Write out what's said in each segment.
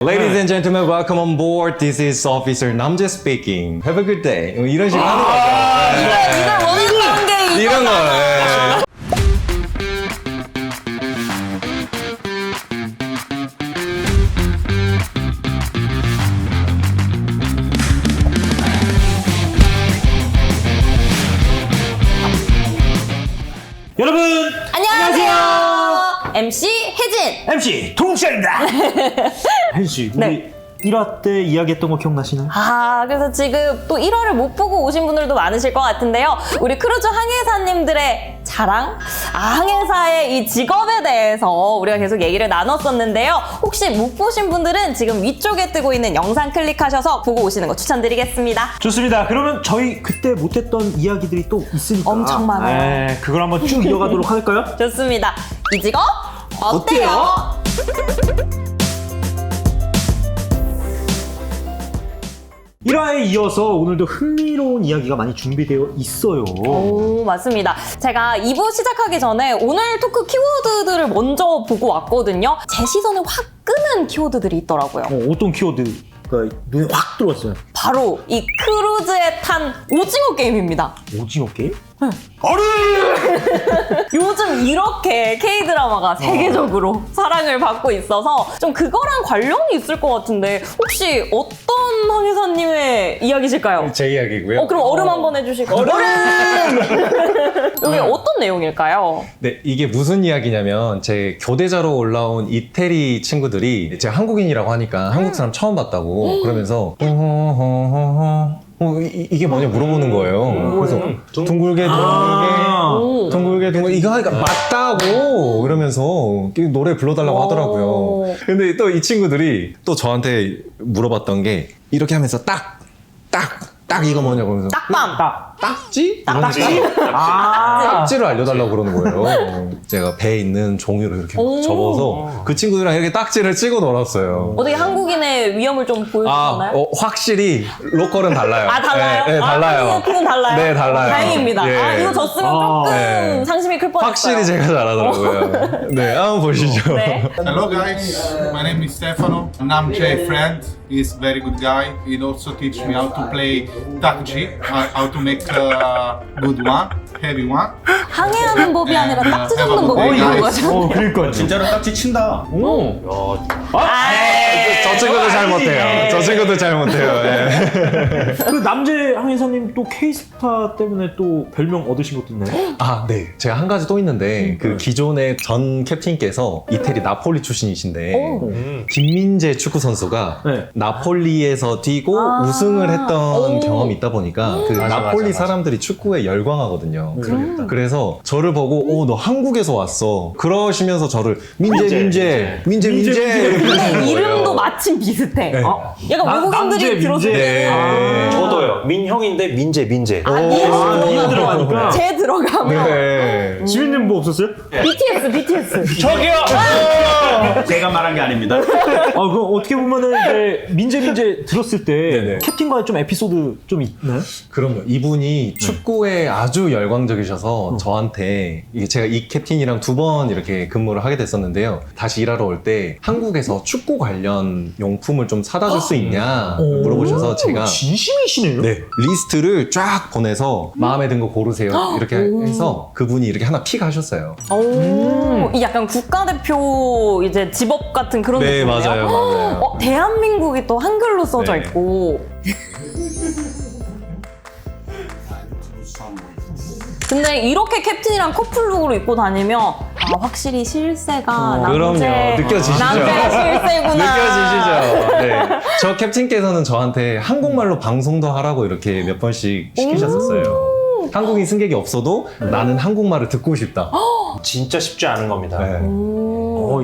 Ladies and gentlemen, welcome on board. This is Officer 남재 speaking. Have a good day. 이런 식으로 하는 거죠. 이걸 원하는 게 이런 거. 예. 여러분 안녕하세요. MC 혜진. MC 동욱씨입니다. 혜진씨 우리 네. 1화 때 이야기했던 거 기억나시나요? 그래서 지금 또 1화를 못 보고 오신 분들도 많으실 것 같은데요. 우리 크루즈 항해사님들의 자랑? 항해사의 이 직업에 대해서 우리가 계속 얘기를 나눴었는데요. 혹시 못 보신 분들은 지금 위쪽에 뜨고 있는 영상 클릭하셔서 보고 오시는 거 추천드리겠습니다. 좋습니다. 그러면 저희 그때 못했던 이야기들이 또 있으니까 엄청 많아요. 네, 그걸 한번 쭉 이어가도록 할까요? 좋습니다. 이 직업 어때요? 1화에 이어서 오늘도 흥미로운 이야기가 많이 준비되어 있어요. 오, 맞습니다. 제가 2부 시작하기 전에 오늘 토크 키워드들을 먼저 보고 왔거든요. 제 시선을 확 끄는 키워드들이 있더라고요. 어떤 키워드가 눈에 확 들어왔어요? 바로 이 크루즈에 탄 오징어 게임입니다. 오징어 게임? 요즘 이렇게 K-드라마가 세계적으로 사랑을 받고 있어서 좀 그거랑 관련이 있을 것 같은데 혹시 어떤 항해사님의 이야기실까요? 제 이야기고요. 그럼 얼음 한번 해주실까요? 얼음! 이게 어떤 내용일까요? 네, 이게 무슨 이야기냐면 제 교대자로 올라온 이태리 친구들이 제가 한국인이라고 하니까 한국 사람 처음 봤다고 그러면서 이게 뭐냐 물어보는 거예요. 그래서 둥글게 이거 하니까 맞다고 이러면서 노래 불러달라고 하더라고요. 근데 또 이 친구들이 또 저한테 물어봤던 게 이렇게 하면서 딱 이거 뭐냐고 하면서 딱밤! 딱지? 딱지? 딱지를 알려달라고 그러는 거예요. 제가 배에 있는 종이로 이렇게 막 접어서 그 친구들이랑 이렇게 딱지를 찍어 놀았어요. 어떻게 한국인의 위험을 좀 보여주셨나요? 확실히 로컬은 달라요. 달라요? 네, 달라요. 그는 달라요? 네, 달라요. 다행입니다. 예. 이거 졌으면 조금 네. 상심이 클 뻔했어요. 확실히 제가 잘하더라고요. 네, 한번 보시죠. 네. Hello guys, my name is Stefano. Namche friend. He's very good guy. He also teach me how to play takji, how to make good one, heavy one. 항해하는 법이 아니라 네, 딱지 네, 잡는 법을 네, 배우는 네. 거죠. 그러니까 진짜로 딱지 친다. 저 친구도 잘 못해요. 저 친구도 잘 못해요. 네. 그 남재 항해사님 또 K스타 때문에 또 별명 얻으신 것도 있나요? 네. 제가 한 가지 또 있는데 그 기존의 전 캡틴께서 이태리 나폴리 출신이신데 김민재 축구 선수가 네. 나폴리에서 뛰고 우승을 했던 경험이 있다 보니까 그 나폴리 사람들이 축구에 열광하거든요. 그래서 저를 보고 너 한국에서 왔어. 그러시면서 저를 민재 근데 이름도 마침 비슷해. 네. 약간 외국인들이 들었을 때 저도요. 민형인데 민재. 민이 아, 들어가니까. 제 들어가면 네. 지민님 뭐 없었어요? BTS. 저기요. 제가 말한 게 아닙니다. 그럼 어떻게 보면은 이제 민재 들었을 때 네네. 캡틴과의 좀 에피소드 좀 있나요? 그럼요. 이분이 축구에 아주 열광적이셔서 저한테 이게 제가 이 캡틴이랑 2번 이렇게 근무를 하게 됐었는데요. 다시 일하러 올 때 한국에서 축구 관련 용품을 좀 사다 줄 수 있냐 물어보셔서 제가 진심이시네요. 네, 리스트를 쫙 보내서 마음에 든 거 고르세요. 이렇게 해서 그분이 이렇게 하나 픽 하셨어요. 이 약간 국가대표 이제 집업 같은 그런 네, 느낌이네요. 맞아요. 대한민국이 또 한글로 써져 네. 있고. 근데 이렇게 캡틴이랑 커플룩으로 입고 다니면 확실히 실세가 그럼요. 느껴지시죠? 남자의 실세구나. 느껴지시죠? 네. 저 캡틴께서는 저한테 한국말로 방송도 하라고 이렇게 몇 번씩 시키셨었어요. 한국인 승객이 없어도 나는 한국말을 듣고 싶다. 진짜 쉽지 않은 겁니다. 네.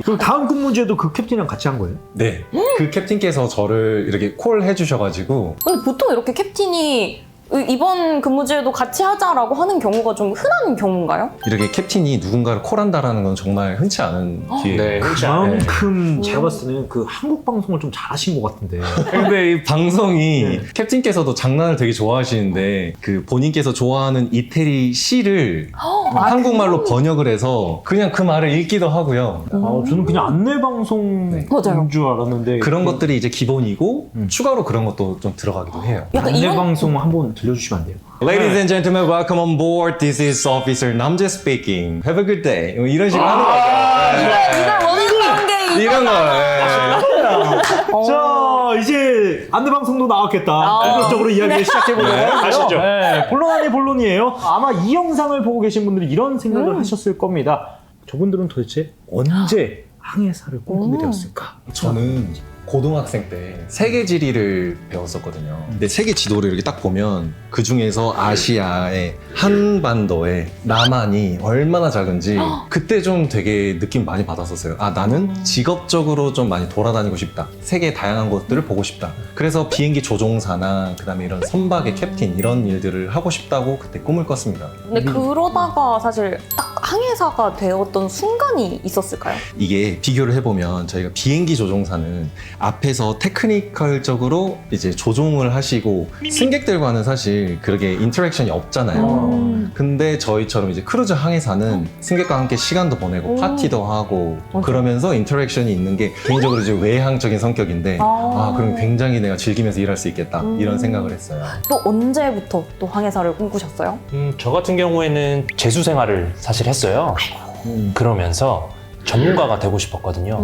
그럼 다음 근무지에도 그 캡틴이랑 같이 한 거예요? 네. 그 캡틴께서 저를 이렇게 콜 해주셔가지고 근데 보통 이렇게 캡틴이 이번 근무지에도 같이 하자라고 하는 경우가 좀 흔한 경우인가요? 이렇게 캡틴이 누군가를 콜한다라는 건 정말 흔치 않은 기회예요. 네, 흔치 않아요. 그만큼 제가 봤을 때는 그 한국 방송을 좀 잘하신 것 같은데. 근데 이 방송이 캡틴께서도 장난을 되게 좋아하시는데 그 본인께서 좋아하는 이태리 시를 한국말로 번역을 해서 그냥 그 말을 읽기도 하고요. 저는 그냥 안내방송인 맞아요. 줄 알았는데 그런 것들이 이제 기본이고 추가로 그런 것도 좀 들어가기도 해요. 약간 이런 안내방송 한번 들려주시면 안 돼요? Ladies and gentlemen, welcome on board. This is Officer 남재 speaking. Have a good day. 이런 식으로 하는 거죠. 이걸 원했던 게 이런 거. 자, 이제 안내방송도 나왔겠다. 본격적으로 이야기를 시작해보려고 하는데요. 가시죠. 네, 본론 아닌 본론이에요. 아마 이 영상을 보고 계신 분들이 이런 생각을 하셨을 겁니다. 저분들은 도대체 언제 항해사를 꿈꾸게 되었을까? 저는 고등학생 때 세계 지리를 배웠었거든요. 근데 세계 지도를 이렇게 딱 보면 그 중에서 아시아의 한반도의 남한이 얼마나 작은지 그때 좀 되게 느낌 많이 받았었어요. 아, 나는 직업적으로 좀 많이 돌아다니고 싶다. 세계 다양한 곳들을 보고 싶다. 그래서 비행기 조종사나 그다음에 이런 선박의 캡틴 이런 일들을 하고 싶다고 그때 꿈을 꿨습니다. 근데 그러다가 사실 딱 항해사가 되었던 순간이 있었을까요? 이게 비교를 해보면 저희가 비행기 조종사는 앞에서 테크니컬적으로 이제 조종을 하시고 승객들과는 사실 그렇게 인터랙션이 없잖아요. 근데 저희처럼 이제 크루즈 항해사는 승객과 함께 시간도 보내고 파티도 하고 그러면서 인터랙션이 있는 게 개인적으로 이제 외향적인 성격인데 그럼 굉장히 내가 즐기면서 일할 수 있겠다 이런 생각을 했어요. 또 언제부터 또 항해사를 꿈꾸셨어요? 저 같은 경우에는 재수 생활을 사실 했어요. 그러면서 전문가가 되고 싶었거든요.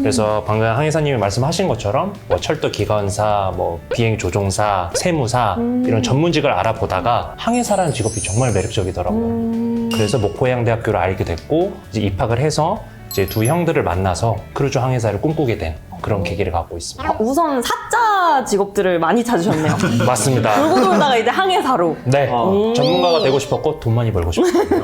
그래서 방금 항해사님이 말씀하신 것처럼 뭐 철도 기관사, 뭐 비행 조종사, 세무사 이런 전문직을 알아보다가 항해사라는 직업이 정말 매력적이더라고요. 그래서 목포해양대학교를 알게 됐고 이제 입학을 해서 이제 두 형들을 만나서 크루즈 항해사를 꿈꾸게 된 그런 계기를 갖고 있습니다. 우선 사자 직업들을 많이 찾으셨네요. 맞습니다. 돌고 돌다가 이제 항해사로. 네, 전문가가 되고 싶었고 돈 많이 벌고 싶었거든요.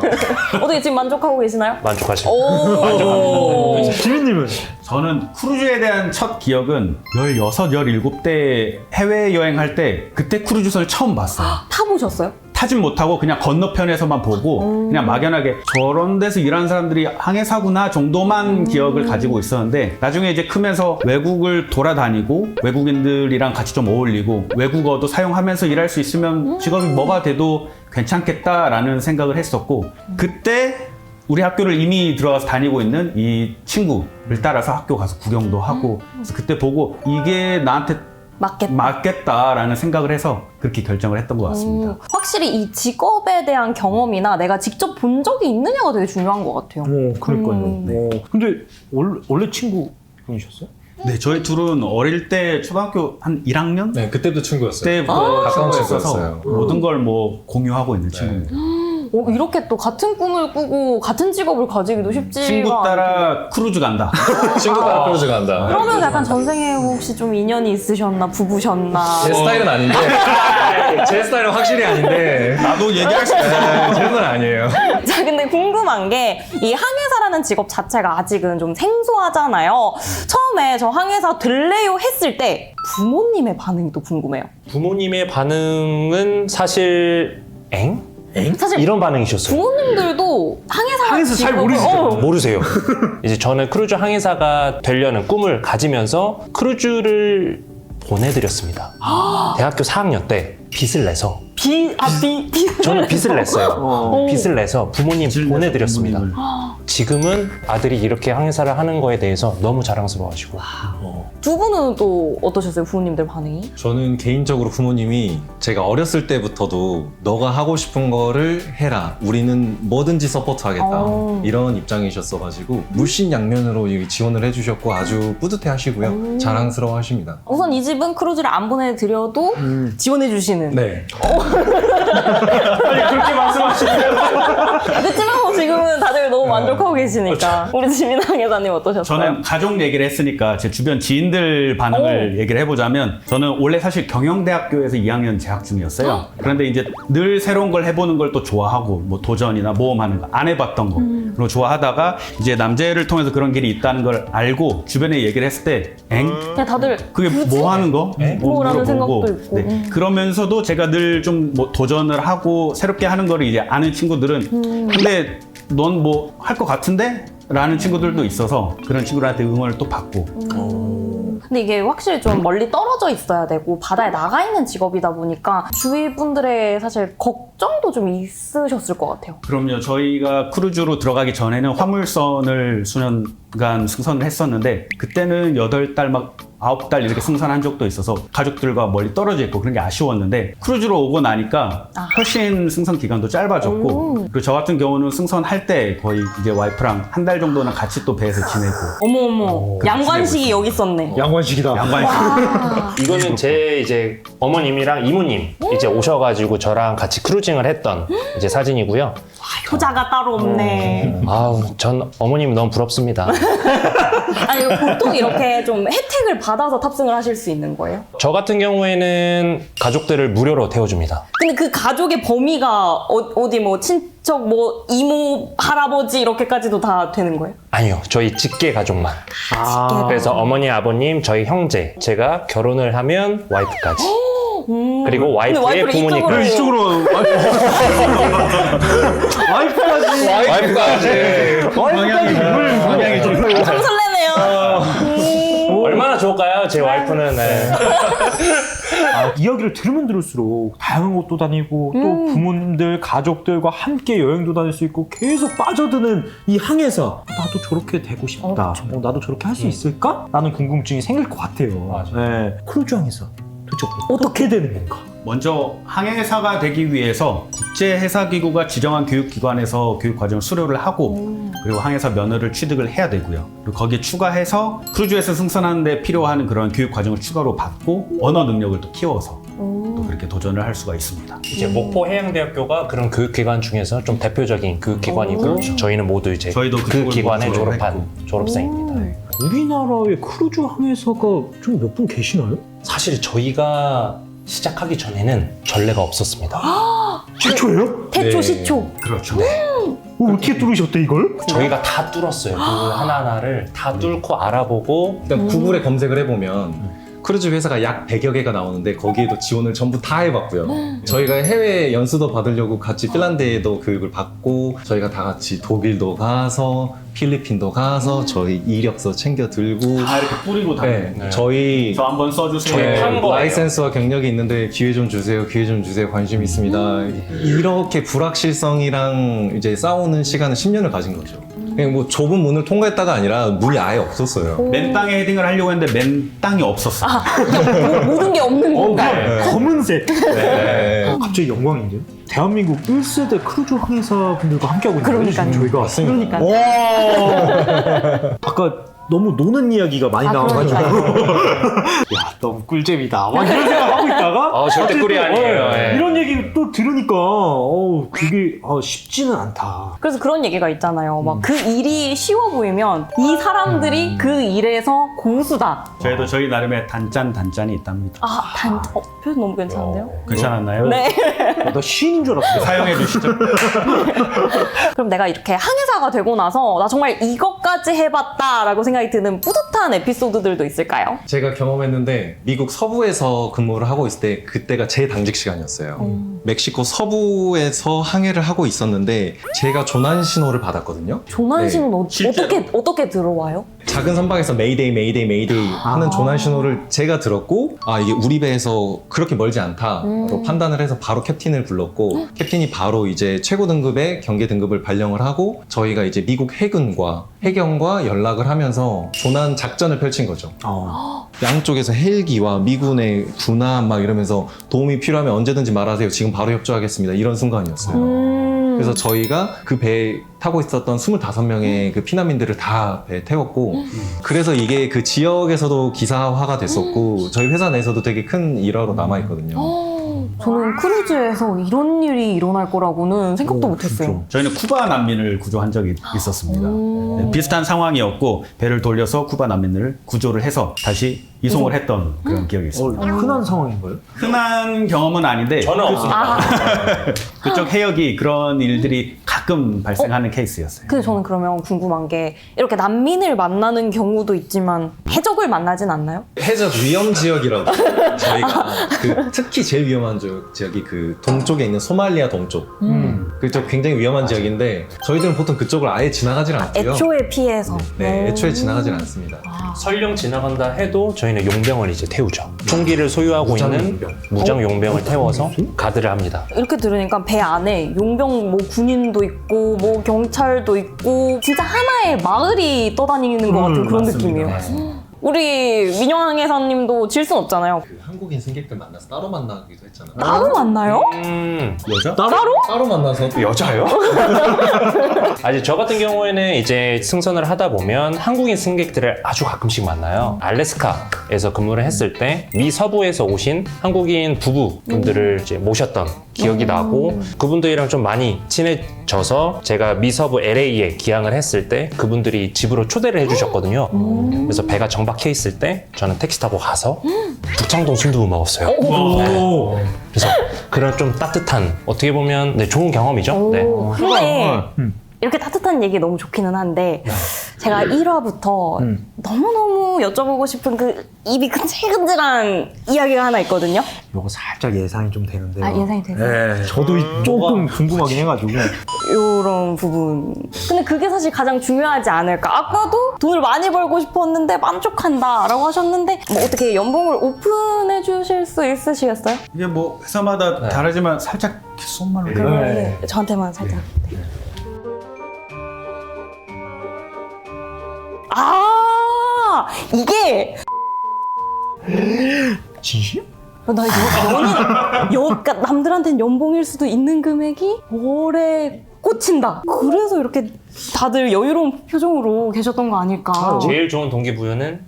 어떻게 지금 만족하고 계시나요? 만족하십니다. 오. 지민님은? 저는 크루즈에 대한 첫 기억은 16, 17대 해외여행할 때 그때 크루즈선을 처음 봤어요. 타보셨어요? 타진 못하고 그냥 건너편에서만 보고 그냥 막연하게 저런 데서 일하는 사람들이 항해사구나 정도만 기억을 가지고 있었는데 나중에 이제 크면서 외국을 돌아다니고 외국인들이랑 같이 좀 어울리고 외국어도 사용하면서 일할 수 있으면 직업이 뭐가 돼도 괜찮겠다라는 생각을 했었고 그때 우리 학교를 이미 들어가서 다니고 있는 이 친구를 따라서 학교 가서 구경도 하고 그래서 그때 보고 이게 나한테 맞겠다라는 생각을 해서 그렇게 결정을 했던 것 같습니다. 확실히 이 직업에 대한 경험이나 내가 직접 본 적이 있느냐가 되게 중요한 것 같아요. 그러니까요. 근데 원래 친구분이셨어요? 네, 저희 둘은 어릴 때 초등학교 한 1학년 네, 그때부터 친구였어요. 때부터 가까운 친구였어서 친구였어요. 모든 걸 뭐 공유하고 있는 친구입니다. 이렇게 또 같은 꿈을 꾸고 같은 직업을 가지기도 쉽지가 친구 따라 크루즈 간다. 친구 따라 크루즈 간다. 그러면 약간 전생에 혹시 좀 인연이 있으셨나, 부부셨나? 제 스타일은 아닌데 제 스타일은 확실히 아닌데 나도 얘기할 수 있어. 제 스타일은 아니에요. 자, 근데 궁금한 게 이 항해사라는 직업 자체가 아직은 좀 생소하잖아요. 처음에 저 항해사 될래요 했을 때 부모님의 반응이 또 궁금해요. 부모님의 반응은 사실 엥? 사실 이런 반응이셨어요. 부모님들도 항해사 잘 직업을- 모르시죠? 모르세요. 이제 저는 크루즈 항해사가 되려는 꿈을 가지면서 크루즈를 보내드렸습니다. 대학교 4학년 때 빚을 내서 저는 빚을 냈어요. 빚을 내서 부모님 보내드렸습니다. 지금은 아들이 이렇게 항해사를 하는 거에 대해서 너무 자랑스러워하시고 두 분은 또 어떠셨어요? 부모님들 반응이? 저는 개인적으로 부모님이 제가 어렸을 때부터도 너가 하고 싶은 거를 해라. 우리는 뭐든지 서포트하겠다. 이런 입장이셨어가지고 물신양면으로 지원을 해주셨고 아주 뿌듯해 하시고요. 자랑스러워 하십니다. 우선 이 집은 크루즈를 안 보내드려도 지원해주시는. 네. 그렇게 말씀하시면 그렇지만 뭐 지금은 다들 너무 만족하고 계시니까. 우리 지민 항해사님 어떠셨어요? 저는 가족 얘기를 했으니까 제 주변 지인들 반응을 얘기를 해보자면 저는 원래 사실 경영대학교에서 2학년 재학 중이었어요. 그런데 이제 늘 새로운 걸 해보는 걸 또 좋아하고 뭐 도전이나 모험하는 거 안 해봤던 거 그리고 좋아하다가 이제 남자를 통해서 그런 길이 있다는 걸 알고 주변에 얘기를 했을 때 그냥 다들 그게 굳이? 뭐 하는 거? 뭐라는 물어보고. 생각도 있고. 네. 그러면서도 제가 늘 좀 뭐 도전을 하고 새롭게 하는 거를 이제 아는 친구들은 근데 넌 뭐 할 것 같은데? 라는 친구들도 있어서 그런 친구들한테 응원을 또 받고 근데 이게 확실히 좀 멀리 떨어져 있어야 되고 바다에 나가 있는 직업이다 보니까 주위 분들의 사실 걱정도 좀 있으셨을 것 같아요. 그럼요. 저희가 크루즈로 들어가기 전에는 화물선을 수년간 승선을 했었는데 그때는 8달 막 9달 이렇게 승선한 적도 있어서 가족들과 멀리 떨어져 있고 그런 게 아쉬웠는데 크루즈로 오고 나니까 훨씬 승선 기간도 짧아졌고 그리고 저 같은 경우는 승선할 때 거의 이제 와이프랑 한 달 정도는 같이 또 배에서 지내고 어머 양관식이 여기 있었네. 양관식이다. 양관식. 이거는 제 이제 어머님이랑 이모님 이제 오셔가지고 저랑 같이 크루징을 했던 이제 사진이고요. 효자가 따로 없네. 아우, 전 어머님 너무 부럽습니다. 아니 보통 이렇게 좀 혜택을 받아서 탑승을 하실 수 있는 거예요? 저 같은 경우에는 가족들을 무료로 태워줍니다. 근데 그 가족의 범위가 어디 뭐 친척 뭐 이모 할아버지 이렇게까지도 다 되는 거예요? 아니요, 저희 직계 가족만. 그래서 어머니, 아버님, 저희 형제, 제가 결혼을 하면 와이프까지. 그리고 와이프의 와이프를 부모님까지. 이쪽으로 와이프까지. 방향이 좀 참 설레네요. 얼마나 좋을까요? 제 와이프는. 네. 이야기를 들으면 들을수록 다양한 곳도 다니고 또 부모님들, 가족들과 함께 여행도 다닐 수 있고 계속 빠져드는 이 항해사. 나도 저렇게 되고 싶다. 나도 저렇게 할 수 있을까? 라는 궁금증이 생길 것 같아요. 맞아요. 네. 크루즈 항해사 도대체 어떻게 되는 건가? 먼저 항해사가 되기 위해서 국제해사기구가 지정한 교육기관에서 교육과정을 수료를 하고 그리고 항해사 면허를 취득을 해야 되고요. 그리고 거기에 추가해서 크루즈에서 승선하는 데 필요한 그런 교육과정을 추가로 받고 언어 능력을 또 키워서 또 그렇게 도전을 할 수가 있습니다. 이제 목포 해양대학교가 그런 교육기관 중에서 좀 대표적인 교육기관이고 저희는 모두 이제 저희도 그 그쪽을 기관에 졸업을 졸업한 했고. 졸업생입니다. 우리나라에 크루즈 항해사가 좀 몇 분 계시나요? 사실 저희가 시작하기 전에는 전례가 없었습니다. 최초예요? 태초 네. 시초. 그렇죠. 어떻게 뚫으셨대 이걸? 저희가 다 뚫었어요. 그 하나하나를 다 뚫고 알아보고 일단 구글에 검색을 해보면 크루즈 회사가 약 100여 개가 나오는데 거기에도 지원을 전부 다 해봤고요. 저희가 해외 연수도 받으려고 같이 핀란드에도 교육을 받고 저희가 다 같이 독일도 가서 필리핀도 가서 저희 이력서 챙겨 들고 다 이렇게 뿌리고 다니는. 네, 저희 저 한번 써주세요. 저희 판 거예요. 라이센스와 경력이 있는데 기회 좀 주세요. 기회 좀 주세요. 관심 있습니다. 이렇게 불확실성이랑 이제 싸우는 시간을 10년을 가진 거죠. 그냥 뭐 좁은 문을 통과했다가 아니라 문이 아예 없었어요. 맨 땅에 헤딩을 하려고 했는데 맨 땅이 없었어. 모든 게 없는 건가? 검은색. 네. 갑자기 영광인데요? 대한민국 1세대 크루즈 항해사 분들과 함께하고 있는 거예요, 지금 저희가. 맞습니다. 와. 아까 너무 노는 이야기가 많이 나와가지고 야 너무 꿀잼이다 막 이런 생각하고 있다가 절대 꿀이 아니에요. 예. 이런 얘기 또 들으니까 그게 쉽지는 않다. 그래서 그런 얘기가 있잖아요. 막 그 일이 쉬워 보이면 이 사람들이 그 일에서 고수다. 저희도 저희 나름의 단짠이 있답니다. 표현 너무 괜찮은데요? 괜찮았나요? 네. 나 시인인 줄 알았어. 사용해 주시죠. 그럼 내가 이렇게 항해사가 되고 나서 나 정말 이것까지 해봤다라고 생각이 드는 뿌듯한 에피소드들도 있을까요? 제가 경험했는데 미국 서부에서 근무를 하고 있을 때 그때가 제 당직 시간이었어요. 멕시코 서부에서 항해를 하고 있었는데 제가 조난 신호를 받았거든요. 조난 네. 신호는 실제로? 어떻게 들어와요? 작은 선박에서 메이데이 메이데이 메이데이 하는 조난 신호를 제가 들었고 이게 우리 배에서 그렇게 멀지 않다로 판단을 해서 바로 캡틴을 불렀고 캡틴이 바로 이제 최고 등급의 경계 등급을 발령을 하고 저희가 이제 미국 해군과 해경과 연락을 하면서 조난 작전을 펼친 거죠. 양쪽에서 헬기와 미군의 군함 막 이러면서 도움이 필요하면 언제든지 말하세요. 지금 바로 협조하겠습니다. 이런 순간이었어요. 그래서 저희가 그 배에 타고 있었던 25명의 그 피난민들을 다 배에 태웠고 그래서 이게 그 지역에서도 기사화가 됐었고 저희 회사 내에서도 되게 큰 일화로 남아있거든요. 저는 크루즈에서 이런 일이 일어날 거라고는 생각도 못했어요. 저희는 쿠바 난민을 구조한 적이 있었습니다. 네, 비슷한 상황이었고 배를 돌려서 쿠바 난민을 구조를 해서 다시 이송을 했던 그런 기억이 있습니다. 흔한 상황인가요? 흔한 경험은 아닌데 저는 없습니다. 그쪽 해역이 그런 일들이 가끔 발생하는 케이스였어요. 근데 저는 그러면 궁금한 게 이렇게 난민을 만나는 경우도 있지만 해적을 만나진 않나요? 해적 위험 지역이라고 저희가 그 특히 제일 위험한 지역이 그 동쪽에 있는 소말리아 동쪽 그쪽 굉장히 위험한 지역인데 저희들은 보통 그쪽을 아예 지나가질 않고요. 애초에 피해서. 네, 애초에 지나가질 않습니다. 설령 지나간다 해도 저희는 용병을 이제 태우죠. 총기를 소유하고 무장 있는 용병. 무장 용병을 태워서 가드를 합니다. 이렇게 들으니까 배 안에 용병 뭐 군인도 있고 뭐 경찰도 있고 진짜 하나의 마을이 떠다니는 것 같은 그런 맞습니다. 느낌이에요. 우리 민영 항해사님도 질 순 없잖아요. 그 한국인 승객들 만나서 따로 만나기도 했잖아요. 따로 만나요? 여자? 따로? 만나서 여자요? 아니 저 같은 경우에는 이제 승선을 하다 보면 한국인 승객들을 아주 가끔씩 만나요. 알래스카에서 근무를 했을 때 미 서부에서 오신 한국인 부부분들을 이제 모셨던 기억이 나고 그분들이랑 좀 많이 친해져서 제가 미 서부 LA에 기항을 했을 때 그분들이 집으로 초대를 해주셨거든요. 그래서 배가 정박해 있을 때 저는 택시 타고 가서 북창동 순두부 먹었어요. 네. 그래서 그런 좀 따뜻한 어떻게 보면 네, 좋은 경험이죠. 네. 근데 이렇게 따뜻한 얘기 너무 좋기는 한데 제가 1화부터 너무너무 여쭤보고 싶은 그 입이 근질근질한 이야기가 하나 있거든요. 요거 살짝 예상이 좀 되는데요. 아, 예상이 되세요? 네, 저도 조금 궁금하긴 해가지고. 이런 부분. 근데 그게 사실 가장 중요하지 않을까. 아까도 돈을 많이 벌고 싶었는데 만족한다라고 하셨는데 뭐 어떻게 연봉을 오픈해 주실 수 있으시겠어요? 이게 뭐 회사마다 다르지만 살짝 손만으로 그러면 저한테만 살짝. 네. 아, 이게 진심? 나 그러니까 남들한테는 연봉일 수도 있는 금액이 월에 꽂힌다. 그래서 이렇게 다들 여유로운 표정으로 계셨던 거 아닐까. 제일 좋은 동기부여는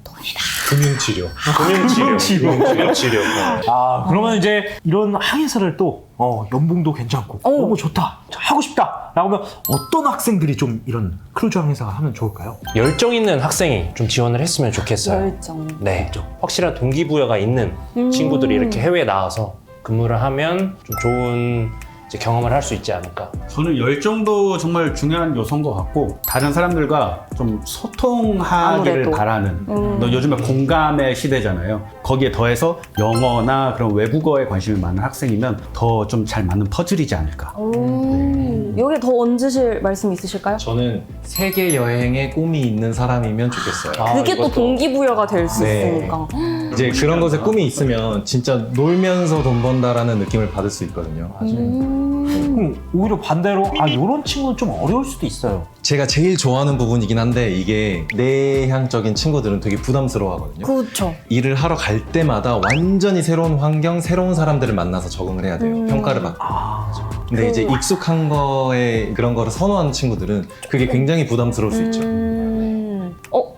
금융치료. 금융치료. 아, 그러면 이제 이런 항해사를 또 연봉도 괜찮고 너무 좋다, 하고 싶다 라고 하면 어떤 학생들이 좀 이런 크루즈 항해사 하면 좋을까요? 열정 있는 학생이 좀 지원을 했으면 좋겠어요. 열정. 네, 확실한 동기부여가 있는 친구들이 이렇게 해외에 나와서 근무를 하면 좀 좋은 이제 경험을 할 수 있지 않을까. 저는 열정도 정말 중요한 요소인 것 같고 다른 사람들과 좀 소통하기를 아무래도. 바라는 너 요즘에 공감의 시대잖아요. 거기에 더해서 영어나 그런 외국어에 관심이 많은 학생이면 더 좀 잘 맞는 퍼즐이지 않을까. 여기에 더 얹으실 말씀 있으실까요? 저는 세계 여행의 꿈이 있는 사람이면 좋겠어요. 그게 또 동기부여가 될 수 네. 있으니까. 이제 그런 것에 꿈이 있으면 진짜 놀면서 돈 번다라는 느낌을 받을 수 있거든요. 그럼 오히려 반대로 이런 친구는 좀 어려울 수도 있어요. 제가 제일 좋아하는 부분이긴 한데 이게 내향적인 친구들은 되게 부담스러워하거든요. 그렇죠. 일을 하러 갈 때마다 완전히 새로운 환경, 새로운 사람들을 만나서 적응을 해야 돼요. 평가를 받고. 근데 이제 익숙한 거에 그런 거를 선호하는 친구들은 그게 굉장히 부담스러울 수 있죠.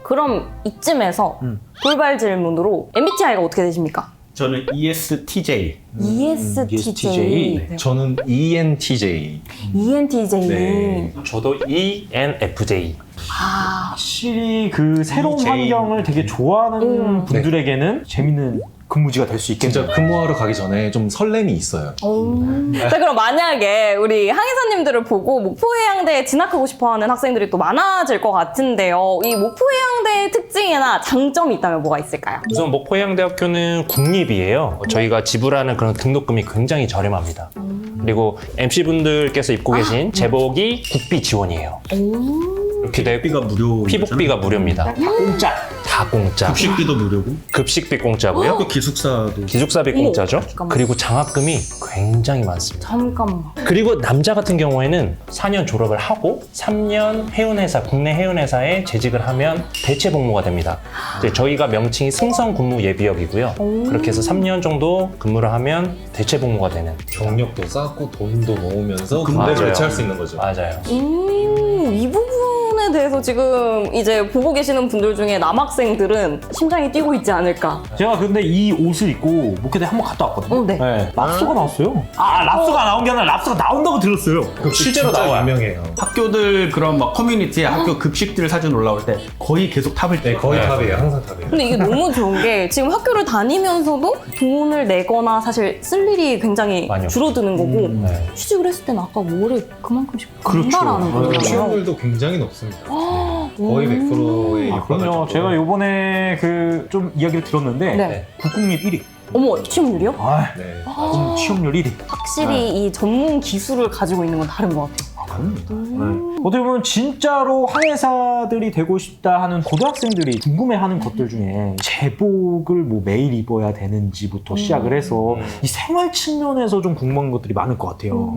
그럼 이쯤에서 돌발 질문으로 MBTI가 어떻게 되십니까? 저는 ESTJ. ESTJ. 네. 저는 ENTJ. ENTJ. 네. 저도 ENFJ. 확실히 그 새로운 EJ. 환경을 되게 좋아하는 분들에게는 재밌는 근무지가 될 수 있겠네요. 진짜 근무하러 가기 전에 좀 설렘이 있어요. 자, 그럼 만약에 우리 항해사님들을 보고 목포해양대에 진학하고 싶어하는 학생들이 또 많아질 것 같은데요. 이 목포해양대의 특징이나 장점이 있다면 뭐가 있을까요? 우선 목포해양대학교는 국립이에요. 저희가 지불하는 그런 등록금이 굉장히 저렴합니다. 그리고 MC분들께서 입고 계신 제복이 국비 지원이에요. 이렇게 되고 피가 무료. 피복비가 무료입니다. 공짜. 다 공짜. 급식비도 무료고. 급식비 공짜고요. 학교 기숙사도. 기숙사비 공짜죠. 잠깐만. 그리고 장학금이 굉장히 많습니다. 잠깐만. 그리고 남자 같은 경우에는 4년 졸업을 하고 3년 해운회사, 국내 해운회사에 재직을 하면 대체 복무가 됩니다. 이제 저희가 명칭이 승선 근무 예비역이고요. 그렇게 해서 3년 정도 근무를 하면 대체 복무가 되는. 경력도 쌓고 돈도 모으면서 맞아요. 군대를 배치할 수 있는 거죠. 맞아요. 이 부분에 대해서 지금 이제 보고 계시는 분들 중에 남학생들은 심장이 뛰고 있지 않을까. 제가 근데 이 옷을 입고 목회대 한번 갔다 왔거든요. 네. 랍스가 나왔어요. 랍스가 나온 게 아니라 랍스가 나온다고 들었어요. 실제로 진짜 나와요. 유명해요. 학교들 그런 막 커뮤니티에 학교 급식들 사진 올라올 때 거의 계속 탑을 네, 거의 탑이에요. 항상 탑이에요. 근데 이게 너무 좋은 게 지금 학교를 다니면서도 돈을 내거나 사실 쓸 일이 굉장히 많이 줄어드는 거고 네. 취직을 했을 때는 아까 월에 그만큼씩 그렇죠. 간다라는 거잖아요. 취업률도 굉장히 높습니다. 거의 100%의 그럼요. 제가 요번에 그 좀 이야기를 들었는데 네. 국공립 1위. 어머, 취업률이요? 아, 네. 취업률 1위. 확실히 이 전문 기술을 가지고 있는 건 다른 것 같아요. 그럽니다. 네. 어떻게 보면 진짜로 항해사들이 되고 싶다 하는 고등학생들이 궁금해하는 것들 중에 제복을 뭐 매일 입어야 되는지부터 시작을 해서 이 생활 측면에서 좀 궁금한 것들이 많을 것 같아요.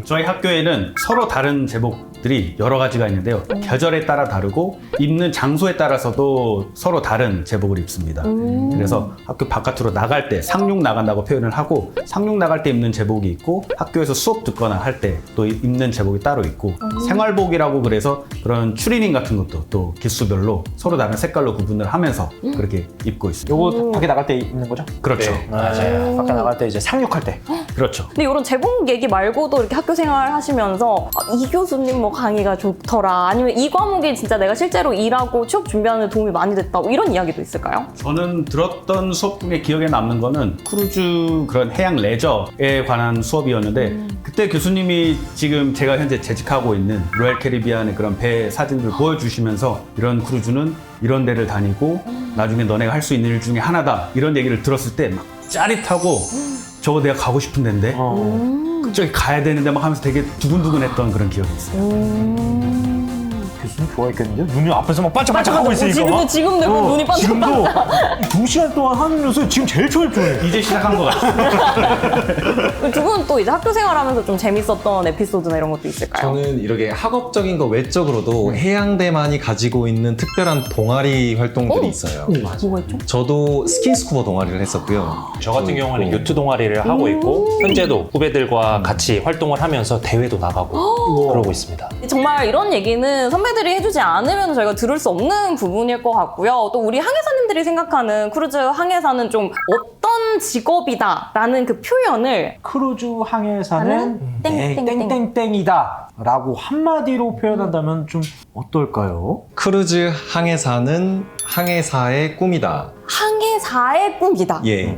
저희 학교에는 서로 다른 제복들이 여러 가지가 있는데요. 계절에 따라 다르고 입는 장소에 따라서도 서로 다른 제복을 입습니다. 그래서 학교 바깥으로 나갈 때 상륙 나간다고 표현을 하고 상륙 나갈 때 입는 제복이 있고 학교에서 수업 듣거나 할 때 또 입는 제복이 따로 있고 생활복이라고 그래서 그런 추리닝 같은 것도 또 기수별로 서로 다른 색깔로 구분을 하면서 그렇게 입고 있습니다. 요거 밖에 나갈 때 입는 거죠? 그렇죠. 네, 맞아요. 밖에 나갈 때 이제 상륙할 때. 그렇죠. 근데 이런 제복 얘기 말고도 이렇게 학교 생활 하시면서 이 교수님 뭐 강의가 좋더라, 아니면 이 과목이 진짜 내가 실제로 일하고 취업 준비하는 데 도움이 많이 됐다, 뭐 이런 이야기도 있을까요? 저는 들었던 수업 중에 기억에 남는 거는 크루즈 그런 해양 레저에 관한 수업이었는데 그때 교수님이 지금 제가 현재 재직하고 있는 로얄 캐리비안의 그런 배 사진들을 보여주시면서 이런 크루즈는 이런 데를 다니고 나중에 너네가 할 수 있는 일 중에 하나다 이런 얘기를 들었을 때 막 짜릿하고 저거 내가 가고 싶은 데인데 저기 가야 되는데 막 하면서 되게 두근두근했던 그런 기억이 있어요. 교수님 좋아했겠는데? 눈이 앞에서 막 반짝반짝하고 있으니까. 지금도 그 눈이 반짝반짝. 지금도 2시간 동안 하면서 지금 제일 초입조해. 이제 시작한 것 같아요. 두 분 또 이제 학교 생활하면서 좀 재밌었던 에피소드나 이런 것도 있을까요? 저는 이렇게 학업적인 거 외적으로도 해양대만이 가지고 있는 특별한 동아리 활동들이 있어요. 뭐가 있죠? 저도 스킨스쿠버 동아리를 했었고요. 저 같은 경우는 요트 동아리를 하고 있고 현재도 후배들과 같이 활동을 하면서 대회도 나가고 그러고 있습니다. 정말 이런 얘기는 선배들이 해주지 않으면 저희가 들을 수 없는 부분일 것 같고요. 또 우리 항해사님들이 생각하는 크루즈 항해사는 좀 어떤 직업이다라는 그 표현을 크루즈 항해사는 땡땡땡. 땡땡땡이다 라고 한마디로 표현한다면 좀 어떨까요? 크루즈 항해사는 항해사의 꿈이다. 항해사의 꿈이다. 예.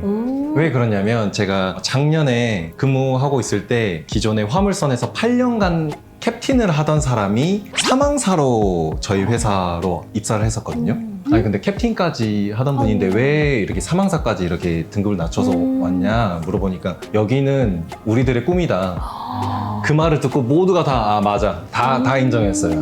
왜 그러냐면 제가 작년에 근무하고 있을 때 기존의 화물선에서 8년간 캡틴을 하던 사람이 사망사로 저희 회사로 입사를 했었거든요. 아니 근데 캡틴까지 하던 분인데 왜 이렇게 사망사까지 이렇게 등급을 낮춰서 왔냐 물어보니까 여기는 우리들의 꿈이다. 그 말을 듣고 모두가 다 맞아 다 인정했어요.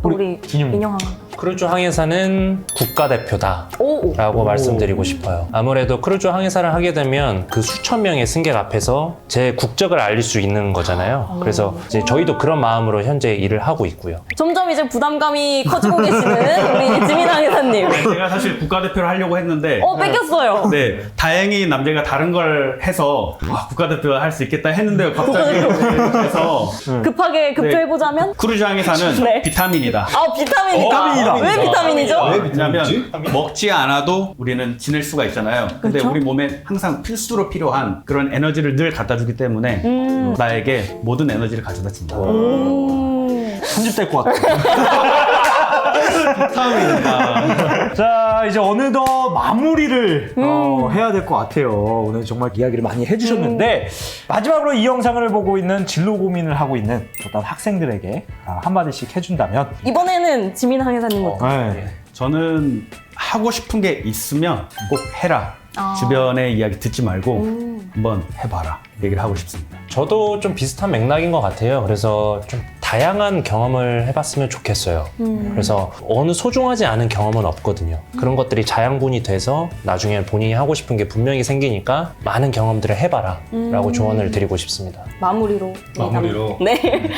우리 진영님. 인형 크루즈 항해사는 국가대표다라고 오. 말씀드리고 싶어요. 아무래도 크루즈 항해사를 하게 되면 그 수천 명의 승객 앞에서 제 국적을 알릴 수 있는 거잖아요. 그래서 이제 저희도 그런 마음으로 현재 일을 하고 있고요. 점점 이제 부담감이 커지고 계시는 우리 지민 항해사님. 제가 사실 국가대표를 하려고 했는데 뺏겼어요. 네, 다행히 남자가 다른 걸 해서 국가대표 할 수 있겠다 했는데 갑자기 해서 급하게 급조해보자면 크루즈 항해사는 네. 비타민이다. 비타민이다. 왜 비타민이죠? 왜냐면 먹지 않아도 우리는 지낼 수가 있잖아요. 근데 그렇죠? 우리 몸에 항상 필수로 필요한 그런 에너지를 늘 갖다 주기 때문에 나에게 모든 에너지를 가져다 준다. 편집될 것 같아요. 자, 이제 어느덧 마무리를 해야 될 것 같아요. 오늘 정말 이야기를 많이 해주셨는데 마지막으로 이 영상을 보고 있는 진로 고민을 하고 있는 어떤 학생들에게 한마디씩 해준다면 이번에는 지민 항해사님부터. 네. 저는 하고 싶은 게 있으면 꼭 해라. 주변의 이야기 듣지 말고 한번 해봐라. 얘기를 하고 싶습니다. 저도 좀 비슷한 맥락인 것 같아요. 그래서 좀 다양한 경험을 해봤으면 좋겠어요. 그래서 어느 소중하지 않은 경험은 없거든요. 그런 것들이 자양분이 돼서 나중에 본인이 하고 싶은 게 분명히 생기니까 많은 경험들을 해봐라 라고 조언을 드리고 싶습니다. 마무리로. 네.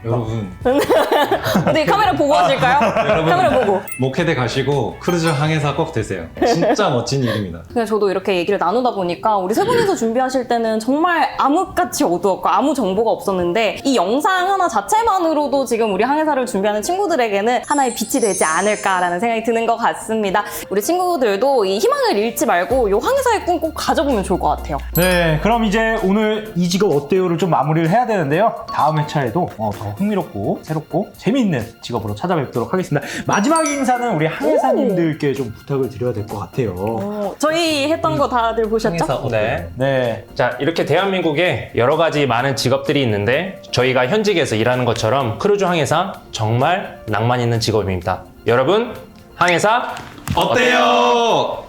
여러분 어떻게 카메라 보고 하실까요? 카메라 보고. 목회대 가시고 크루즈 항해사 꼭 되세요. 진짜 멋진 일입니다. 그냥 저도 이렇게 얘기를 나누다 보니까 우리 세 분이서 준비하실 때는 정말 암흑같이 어두웠고 아무 정보가 없었는데 이 영상 하나 자체만으로도 지금 우리 항해사를 준비하는 친구들에게는 하나의 빛이 되지 않을까라는 생각이 드는 것 같습니다. 우리 친구들도 이 희망을 잃지 말고 이 항해사의 꿈 꼭 가져보면 좋을 것 같아요. 네, 그럼 이제 오늘 이 직업 어때요를 좀 마무리를 해야 되는데요. 다음 회차에도 더 흥미롭고 새롭고 재미있는 직업으로 찾아뵙도록 하겠습니다. 마지막 인사는 우리 항해사님들께 좀 부탁을 드려야 될 것 같아요. 저희 했던 거 다들 보셨죠? 네. 네. 자, 이렇게 대한민국에 여러 가지 많은 직업들이 있는데 저희가 현직에서 일하는 것처럼 크루즈 항해사 정말 낭만 있는 직업입니다. 여러분, 항해사 어때요?